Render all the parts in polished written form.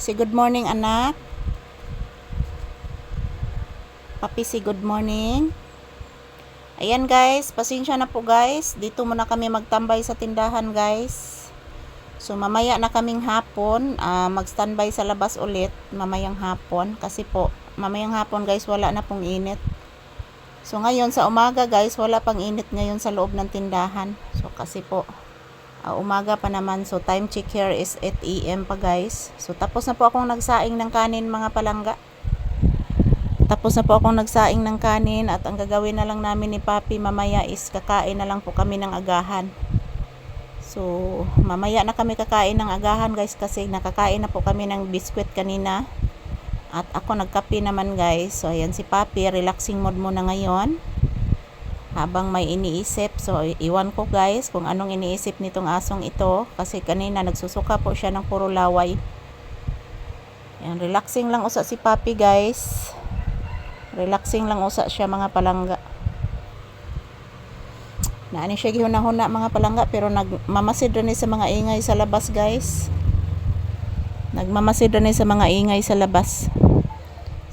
Say good morning, anak. Papi, say good morning. Ayan guys, pasensya na po guys. Dito muna kami magtambay sa tindahan guys. So mamaya na kaming hapon, mag-standby sa labas ulit mamayang hapon. Kasi po, mamayang hapon guys, wala na pong init. So ngayon sa umaga guys, wala pang init ngayon sa loob ng tindahan. So kasi po, umaga pa naman. So time check here is 8 AM pa guys. So tapos na po akong nagsaing ng kanin mga palangga. Tapos na po akong nagsaing ng kanin at ang gagawin na lang namin ni Papi mamaya is kakain na lang po kami ng agahan. So mamaya na kami kakain ng agahan guys kasi nakakain na po kami ng biskwit kanina. At ako nagkape naman guys. So ayan si Papi, relaxing mode muna ngayon. Habang may iniisip. So iwan ko guys kung anong iniisip nitong asong ito. Kasi kanina nagsusuka po siya ng puro laway. Ayan, relaxing lang usa si Papi guys. Relaxing lang usa siya mga palangga. Naani siya gihuna-huna mga palangga pero nagmamasid rin sa mga ingay sa labas guys. Nagmamasid rin sa mga ingay sa labas.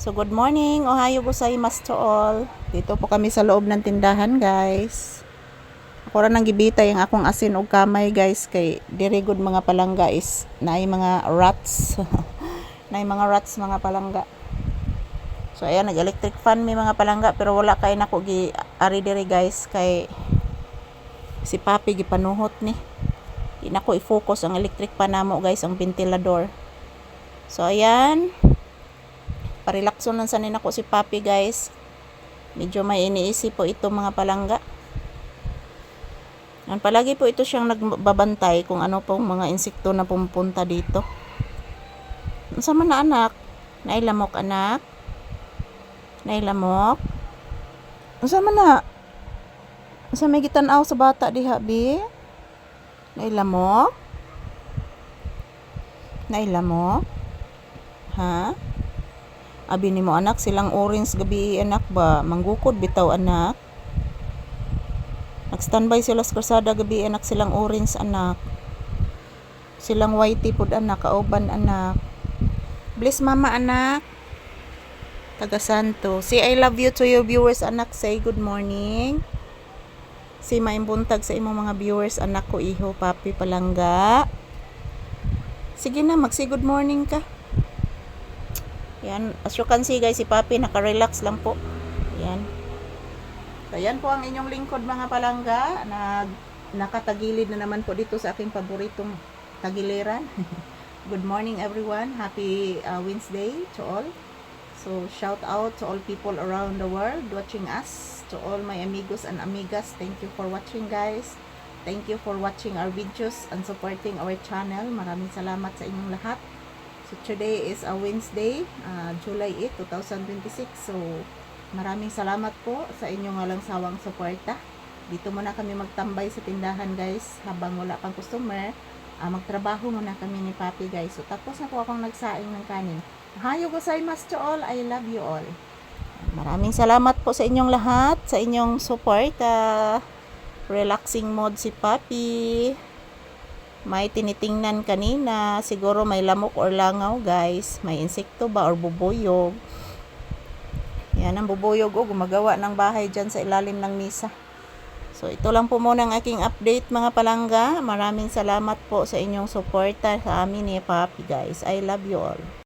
So good morning, ohayo gozaimasu to all. Dito po kami sa loob ng tindahan guys. Ako ra nang gibitay ang akong asin og kamay guys kay diri good mga palangga is naay mga rats. Naay mga rats mga palangga. So ayan, nag-electric fan mi mga palangga pero wala kay nako gi ari diri guys kay si Papi gipanuhot ni. Di nako i-focus ang electric fan namo guys, ang ventilador. So ayan, parelakson lang sanin ako si Papi guys. Medyo may iniisip po ito mga palangga. Yan, palagi po ito siyang nagbabantay kung ano pong mga insekto na pumupunta dito. Sama na anak? Nailamok anak? Nailamok? Sama na? Sa may gitanaw sa bata diha bi? Nailamok? Nailamok? Ha? Abi ni mo anak, silang orange gabi anak ba? Manggukod bitaw anak. Nag-standby sila sa karsada gabi anak, silang orange anak. Silang whitey pud anak, kauban anak. Bless mama anak. Taga Santo. Say I love you to your viewers anak. Say good morning. Say maimbuntag sa imong mga viewers anak ko iho Papi palangga. Sige na, mag-say good morning ka. Yan, as you can see guys, si Papi naka-relax lang po. Yan. So yan po ang inyong lingkod mga palangga. Nakatagilid na naman po dito sa aking paboritong tagiliran. Good morning everyone. Happy Wednesday to all. So shout out to all people around the world watching us. To all my amigos and amigas, thank you for watching guys. Thank you for watching our videos and supporting our channel. Maraming salamat sa inyong lahat. So today is a Wednesday, July 8, 2026. So maraming salamat po sa inyong walang sawang suporta. Dito muna kami magtambay sa tindahan guys habang wala pang customer. Magtrabaho muna kami ni Papi guys. So tapos na po akong nagsaing ng kanin. Ohayo gozaimasu to all. I love you all. Maraming salamat po sa inyong lahat, sa inyong suporta. Relaxing mode si Papi. May tinitingnan kanina. Siguro may lamok or langaw guys. May insekto ba or bubuyog. Yan ang bubuyog o gumagawa ng bahay dyan sa ilalim ng misa. So ito lang po muna ang aking update mga palangga. Maraming salamat po sa inyong suporta sa amin ni Papi guys. I love you all.